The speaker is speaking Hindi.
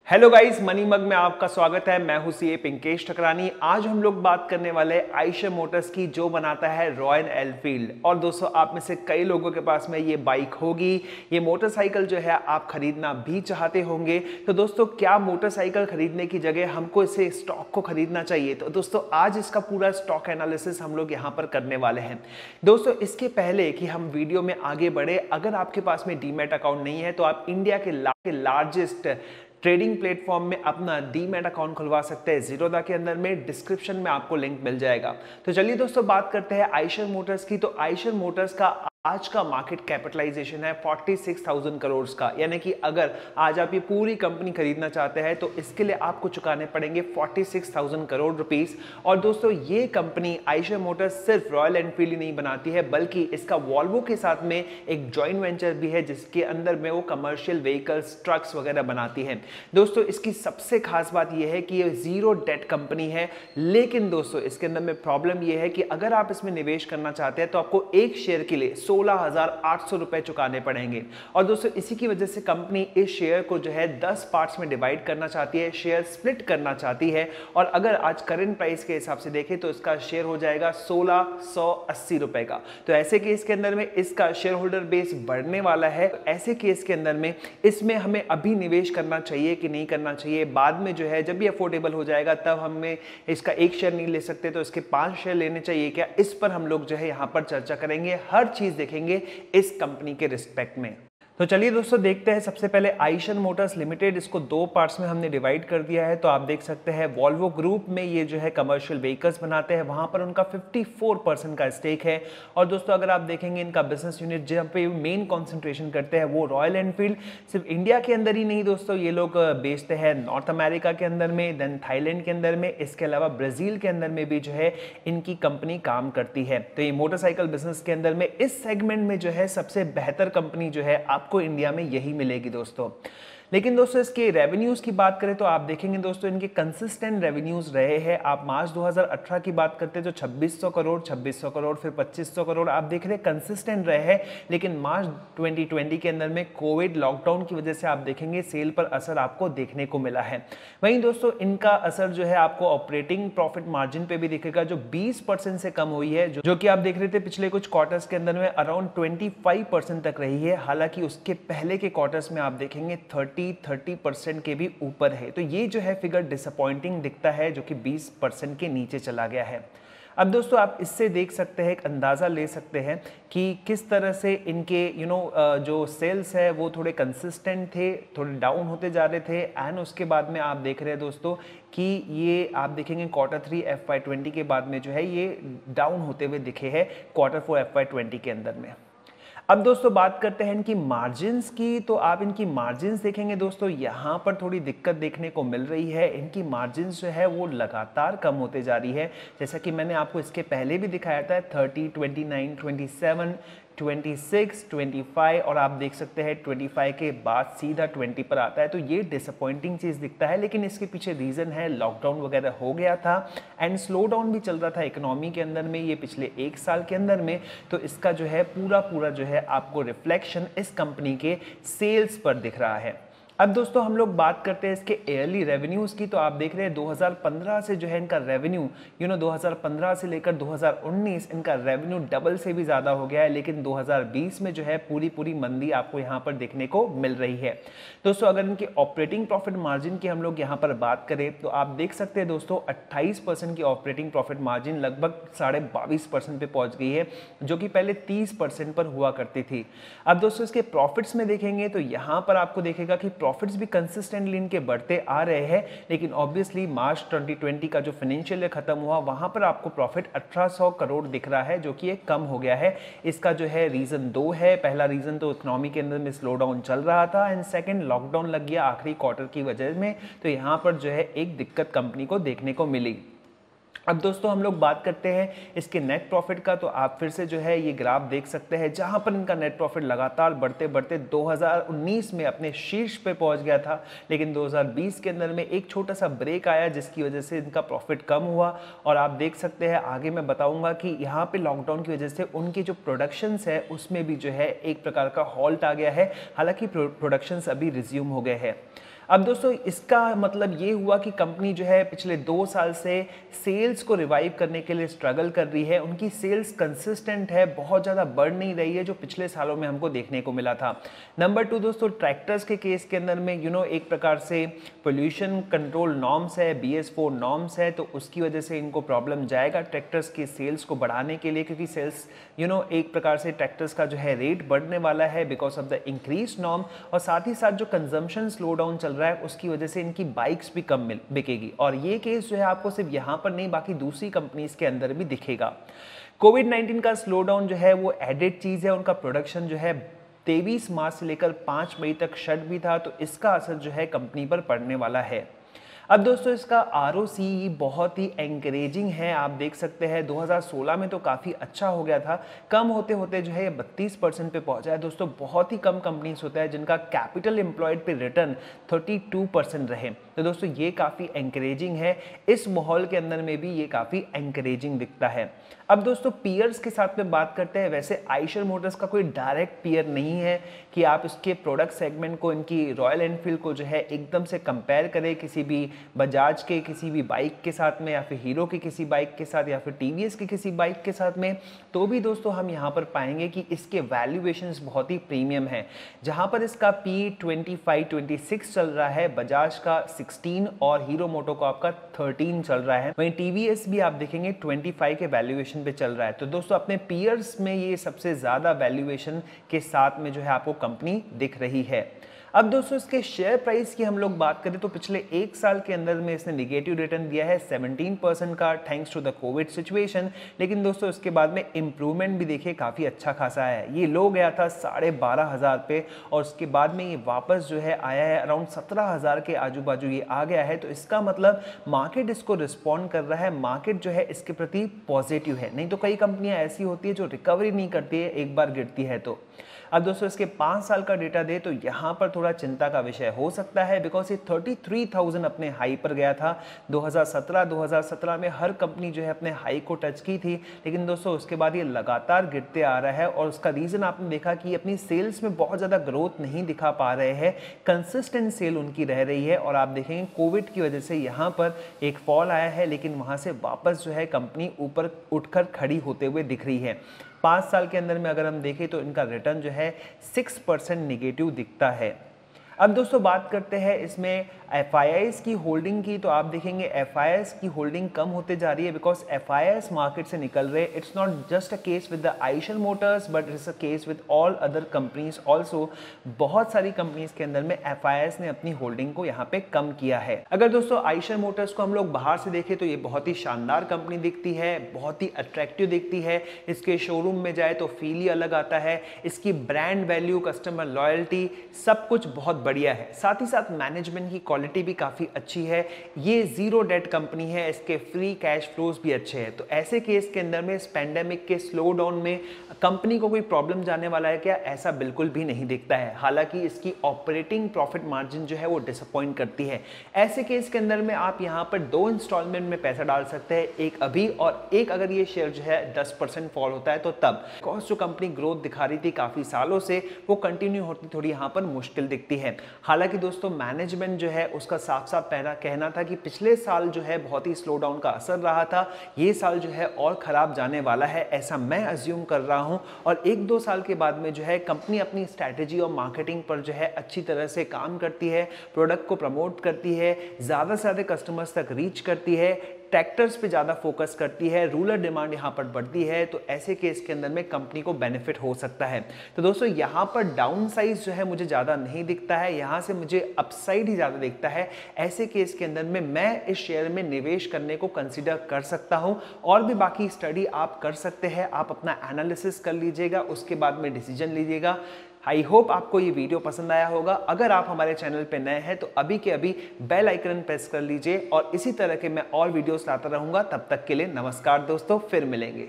हेलो गाइस, मनी मग में आपका स्वागत है। मैं हूं सीए पिंकेश ठकरानी। आज हम लोग बात करने वाले हैं आयशर मोटर्स की, जो बनाता है रॉयल एनफील्ड। और दोस्तों, आप में से कई लोगों के पास में ये बाइक होगी, ये मोटरसाइकिल जो है आप खरीदना भी चाहते होंगे। तो दोस्तों, क्या मोटरसाइकिल खरीदने की जगह हमको इसे स्टॉक को खरीदना चाहिए? तो दोस्तों, आज इसका पूरा स्टॉक एनालिसिस हम लोग यहाँ पर करने वाले हैं। दोस्तों, इसके पहले कि हम वीडियो में आगे बढ़े, अगर आपके पास में डीमैट अकाउंट नहीं है तो आप इंडिया के लार्जेस्ट ट्रेडिंग प्लेटफॉर्म में अपना डीमैट अकाउंट खुलवा सकते हैं जीरोधा के अंदर में। डिस्क्रिप्शन में आपको लिंक मिल जाएगा। तो चलिए दोस्तों, बात करते हैं आयशर मोटर्स की। तो आयशर मोटर्स का आज का मार्केट कैपिटलाइजेशन है 46,000 करोड़ का। यानी कि अगर आज आप ये पूरी कंपनी खरीदना चाहते हैं तो इसके लिए आपको चुकाने पड़ेंगे 46,000 करोड़ रुपीस। और दोस्तों, ये कंपनी आयशर मोटर्स सिर्फ रॉयल एनफील्ड ही नहीं बनाती है, बल्कि इसका वॉल्वो के साथ में एक जॉइंट वेंचर भी है, जिसके अंदर में वो कमर्शियल व्हीकल्स, ट्रक्स वगैरह बनाती है। दोस्तों, इसकी सबसे खास बात यह है कि ये जीरो डेट कंपनी है। लेकिन दोस्तों, इसके अंदर में प्रॉब्लम यह है कि अगर आप इसमें निवेश करना चाहते हैं तो आपको एक शेयर के लिए 16,800 रुपए चुकाने पड़ेंगे। और दोस्तों, इसी की वजह से कंपनी इस शेयर को जो है 10 पार्ट्स में डिवाइड करना चाहती है, शेयर स्प्लिट करना चाहती है। और अगर आज करंट प्राइस के हिसाब से देखें तो इसका शेयर हो जाएगा 1680 रुपए का। तो ऐसे केस के अंदर में इसका शेयर होल्डर बेस बढ़ने वाला है। ऐसे केस के अंदर में इसमें हमें अभी निवेश करना चाहिए कि नहीं करना चाहिए, बाद में जो है जब ये अफोर्डेबल हो जाएगा तब हमें इसका एक शेयर नहीं ले सकते तो इसके 5 शेयर लेने चाहिए क्या, इस पर हम लोग जो है यहां पर चर्चा करेंगे। हर चीज देखेंगे इस कंपनी के रिस्पेक्ट में। तो चलिए दोस्तों, देखते हैं। सबसे पहले आयशर मोटर्स लिमिटेड, इसको दो पार्ट्स में हमने डिवाइड कर दिया है। तो आप देख सकते हैं वॉल्वो ग्रुप में ये जो है कमर्शियल व्हीकल्स बनाते हैं, वहां पर उनका 54% का स्टेक है। और दोस्तों, अगर आप देखेंगे इनका बिजनेस यूनिट जहां पे मेन कॉन्सेंट्रेशन करते हैं वो रॉयल एनफील्ड। सिर्फ इंडिया के अंदर ही नहीं दोस्तों, ये लोग बेचते हैं नॉर्थ अमेरिका के अंदर में, देन थाईलैंड के अंदर में, इसके अलावा ब्राजील के अंदर में भी जो है इनकी कंपनी काम करती है। तो ये मोटरसाइकिल बिजनेस के अंदर में इस सेगमेंट में जो है सबसे बेहतर कंपनी जो है आपको इंडिया में यही मिलेगी दोस्तों। लेकिन दोस्तों, इसके रेवेन्यूज की बात करें तो आप देखेंगे दोस्तों, इनके कंसिस्टेंट रेवेन्यूज रहे हैं। आप मार्च 2018 की बात करते हैं तो 2600 करोड़, 2600 करोड़, फिर 2500 करोड़, आप देख रहे हैं कंसिस्टेंट रहे हैं। लेकिन मार्च 2020 के अंदर में कोविड लॉकडाउन की वजह से आप देखेंगे सेल पर असर आपको देखने को मिला है। वहीं दोस्तों, इनका असर जो है आपको ऑपरेटिंग प्रॉफिट मार्जिन पे भी दिखेगा, जो 20% से कम हुई है, जो कि आप देख रहे थे पिछले कुछ क्वार्टर्स के अंदर में अराउंड 25% तक रही है। हालांकि उसके पहले के क्वार्टर्स में आप देखेंगे 30% के भी ऊपर है। तो ये जो है फिगर डिसअपॉइंटिंग दिखता है, जो कि 20% के नीचे चला गया है। अब दोस्तों, आप इससे देख सकते हैं, एक अंदाज़ा ले सकते हैं कि किस तरह से इनके जो सेल्स है वो थोड़े कंसिस्टेंट थे, थोड़े डाउन होते जा रहे थे। एंड उसके बाद में आप देख रहे हैं दोस्तों कि ये आप देखेंगे Q3 FY20 के बाद में जो है ये डाउन होते हुए दिखे हैं Q4 FY20 के अंदर में। अब दोस्तों, बात करते हैं इनकी मार्जिन्स की। तो आप इनकी मार्जिन्स देखेंगे दोस्तों, यहाँ पर थोड़ी दिक्कत देखने को मिल रही है। इनकी मार्जिन्स जो है वो लगातार कम होते जा रही है। जैसा कि मैंने आपको इसके पहले भी दिखाया था, 30, 29, 27, 26, 25 और आप देख सकते हैं 25 के बाद सीधा 20 पर आता है। तो ये डिसअपॉइंटिंग चीज़ दिखता है। लेकिन इसके पीछे रीज़न है लॉकडाउन वगैरह हो गया था एंड स्लो डाउन भी चल रहा था इकोनॉमी के अंदर में ये पिछले एक साल के अंदर में। तो इसका जो है पूरा जो है आपको रिफ्लेक्शन इस कंपनी के सेल्स पर दिख रहा है। अब दोस्तों, हम लोग बात करते हैं इसके ईयरली रेवेन्यूज़ की। तो आप देख रहे हैं 2015 से जो है इनका रेवेन्यू 2015 से लेकर 2019 इनका रेवेन्यू डबल से भी ज़्यादा हो गया है। लेकिन 2020 में जो है पूरी मंदी आपको यहाँ पर देखने को मिल रही है। दोस्तों, अगर इनके ऑपरेटिंग प्रॉफिट मार्जिन की हम लोग यहाँ पर बात करें तो आप देख सकते हैं दोस्तों 28% की ऑपरेटिंग प्रॉफिट मार्जिन लगभग 22.5% पे पहुँच गई है, जो कि पहले 30% पर हुआ करती थी। अब दोस्तों, इसके प्रॉफिट्स में देखेंगे तो यहाँ पर आपको देखेगा कि प्रॉफिट्स भी कंसिस्टेंटली इनके बढ़ते आ रहे हैं। लेकिन ऑब्वियसली मार्च 2020 का जो फाइनेंशियल ईयर खत्म हुआ वहां पर आपको प्रॉफिट 1800 करोड़ दिख रहा है, जो कि एक कम हो गया है। इसका जो है रीजन दो है। पहला रीजन तो इकोनॉमी के अंदर में स्लो डाउन चल रहा था एंड सेकंड लॉकडाउन लग गया आखिरी क्वार्टर की वजह में। तो यहां पर जो है एक दिक्कत कंपनी को देखने को मिली। अब दोस्तों, हम लोग बात करते हैं इसके नेट प्रॉफिट का। तो आप फिर से जो है ये ग्राफ देख सकते हैं, जहां पर इनका नेट प्रॉफिट लगातार बढ़ते 2019 में अपने शीर्ष पे पहुंच गया था। लेकिन 2020 के अंदर में एक छोटा सा ब्रेक आया, जिसकी वजह से इनका प्रॉफिट कम हुआ। और आप देख सकते हैं, आगे मैं बताऊंगा कि यहाँ पे लॉकडाउन की वजह से उनकी जो प्रोडक्शंस है उसमें भी जो है एक प्रकार का हॉल्ट आ गया है। हालांकि प्रोडक्शंस अभी रिज्यूम हो गए हैं। अब दोस्तों इसका मतलब ये हुआ कि कंपनी जो है पिछले 2 साल से सेल्स को रिवाइव करने के लिए स्ट्रगल कर रही है। उनकी सेल्स कंसिस्टेंट है, बहुत ज़्यादा बढ़ नहीं रही है जो पिछले सालों में हमको देखने को मिला था। नंबर 2 दोस्तों, ट्रैक्टर्स के केस के अंदर में एक प्रकार से पोल्यूशन कंट्रोल नॉर्म्स है, BS4 नॉर्म्स है, तो उसकी वजह से इनको प्रॉब्लम जाएगा ट्रैक्टर्स के सेल्स को बढ़ाने के लिए, क्योंकि सेल्स एक प्रकार से ट्रैक्टर्स का जो है रेट बढ़ने वाला है because of the increase norm, और साथ ही साथ जो कंजम्पशन स्लो डाउन चल रहा है उसकी वजह से इनकी बाइक्स भी कम बिकेगी। और ये केस जो है आपको सिर्फ यहाँ पर नहीं बाकी दूसरी कंपनीज के अंदर भी दिखेगा। कोविड-19 का स्लो डाउन जो है वो एडेड चीज़ है। उनका प्रोडक्शन जो है 23 मार्च से लेकर 5 मई तक शट भी था, तो इसका असर जो है कंपनी पर पड़ने वाला है। अब दोस्तों इसका ROCE बहुत ही एंकरेजिंग है। आप देख सकते हैं 2016 में तो काफ़ी अच्छा हो गया था, कम होते होते जो है ये 32% पे पहुंचा है। दोस्तों बहुत ही कम कंपनीज होता है जिनका कैपिटल एम्प्लॉयड पे रिटर्न 32% रहे, तो दोस्तों ये काफ़ी एंकरेजिंग है। इस माहौल के अंदर में भी ये काफ़ी एंकरेजिंग दिखता है। अब दोस्तों पीयर्स के साथ में बात करते हैं। वैसे आइशर मोटर्स का कोई डायरेक्ट पीयर नहीं है कि आप इसके प्रोडक्ट सेगमेंट को इनकी रॉयल एनफील्ड को जो है एकदम से कंपेयर करें किसी भी बजाज के किसी भी बाइक के साथ में, या फिर हीरो के किसी बाइक के साथ, या फिर TVS के किसी बाइक के साथ में, तो भी दोस्तों हम यहाँ पर पाएंगे कि इसके वैल्यूएशंस बहुत ही प्रीमियम है। जहाँ पर इसका P25-26 चल रहा है, बजाज का 16 और हीरो मोटो का आपका 13 चल रहा है। वहीं TVS भी आप देखेंगे 25 के वैल्यूएशन पे चल रहा है। तो दोस्तों अपने पीयर्स में ये सबसे ज्यादा वैल्यूएशन के साथ में जो है आपको कंपनी दिख रही है। अब दोस्तों इसके शेयर प्राइस की हम लोग बात करें तो पिछले 1 साल के अंदर में इसने निगेटिव रिटर्न दिया है 17% का, thanks to the covid situation. लेकिन दोस्तों इसके बाद में इंप्रूवमेंट भी देखिए काफ़ी अच्छा खासा है। ये लो गया था 12,500 पे, और उसके बाद में ये वापस जो है आया है अराउंड 17,000 के आजू बाजू ये आ गया है। तो इसका मतलब मार्केट इसको रिस्पॉन्ड कर रहा है, मार्केट जो है इसके प्रति पॉजिटिव है। नहीं तो कई कंपनियां ऐसी होती है जो रिकवरी नहीं करती है एक बार गिरती है तो। अब दोस्तों इसके 5 साल का डेटा दे तो यहाँ पर थोड़ा चिंता का विषय हो सकता है, बिकॉज ये 33,000 अपने हाई पर गया था 2017 में हर कंपनी जो है अपने हाई को टच की थी। लेकिन दोस्तों उसके बाद ये लगातार गिरते आ रहा है, और उसका रीजन आपने देखा कि अपनी सेल्स में बहुत ज़्यादा ग्रोथ नहीं दिखा पा रहे हैं, कंसिस्टेंट सेल उनकी रह रही है। और आप देखेंगे कोविड की वजह से यहाँ पर एक फॉल आया है, लेकिन वहाँ से वापस जो है कंपनी ऊपर उठकर खड़ी होते हुए दिख रही है। 5 साल के अंदर में अगर हम देखें तो इनका रिटर्न जो है 6% निगेटिव दिखता है। अब दोस्तों बात करते हैं इसमें FIIs की होल्डिंग की, तो आप देखेंगे FIIs की होल्डिंग कम होते जा रही है बिकॉज FIIs मार्केट से निकल रहे। It's not just a case with the Eicher Motors but it's a case with all other companies also. बहुत सारी कंपनीज के अंदर में FIIs ने अपनी होल्डिंग को यहाँ पे कम किया है। अगर दोस्तों आइशर मोटर्स को हम लोग बाहर से देखें तो ये बहुत ही शानदार कंपनी दिखती है, बहुत ही अट्रैक्टिव दिखती है। इसके शोरूम में जाए तो फील ही अलग आता है। इसकी ब्रांड वैल्यू, कस्टमर लॉयल्टी, सब कुछ बहुत बढ़िया है। साथ ही साथ मैनेजमेंट की क्वालिटी भी काफ़ी अच्छी है। ये जीरो डेट कंपनी है, इसके फ्री कैश फ्लोज भी अच्छे हैं। तो ऐसे केस के अंदर में इस पैंडेमिक के स्लो डाउन में कंपनी को कोई प्रॉब्लम जाने वाला है क्या? ऐसा बिल्कुल भी नहीं दिखता है। हालांकि इसकी ऑपरेटिंग प्रॉफिट मार्जिन जो है वो डिसअपॉइंट करती है। ऐसे केस के अंदर में आप यहाँ पर 2 इंस्टॉलमेंट में पैसा डाल सकते हैं, एक अभी और एक अगर ये शेयर जो है 10% फॉल होता है तो तब। कॉस्ट जो कंपनी ग्रोथ दिखा रही थी काफ़ी सालों से वो कंटिन्यू होती थोड़ी यहाँ पर मुश्किल दिखती है। हालांकि दोस्तों मैनेजमेंट जो है उसका साफ साफ कहना था कि पिछले साल जो है बहुत ही स्लो डाउन का असर रहा था, ये साल जो है और खराब जाने वाला है, ऐसा मैं अज्यूम कर रहा हूं। और 1-2 साल के बाद में जो है कंपनी अपनी स्ट्रैटेजी और मार्केटिंग पर जो है अच्छी तरह से काम करती है, प्रोडक्ट को प्रमोट करती है, ज़्यादा से ज़्यादा कस्टमर्स तक रीच करती है, ट्रैक्टर्स पे ज़्यादा फोकस करती है, रूरल डिमांड यहाँ पर बढ़ती है, तो ऐसे केस के अंदर में कंपनी को बेनिफिट हो सकता है। तो दोस्तों यहाँ पर डाउन साइज जो है मुझे ज़्यादा नहीं दिखता है, यहाँ से मुझे अपसाइड ही ज़्यादा दिखता है। ऐसे केस के अंदर में मैं इस शेयर में निवेश करने को कंसिडर कर सकता हूँ। और भी बाकी स्टडी आप कर सकते हैं, आप अपना एनालिसिस कर लीजिएगा, उसके बाद में डिसीजन लीजिएगा। आई होप आपको ये वीडियो पसंद आया होगा। अगर आप हमारे चैनल पे नए हैं तो अभी के अभी बेल आइकन प्रेस कर लीजिए, और इसी तरह के मैं और वीडियोस लाता रहूंगा। तब तक के लिए नमस्कार दोस्तों, फिर मिलेंगे।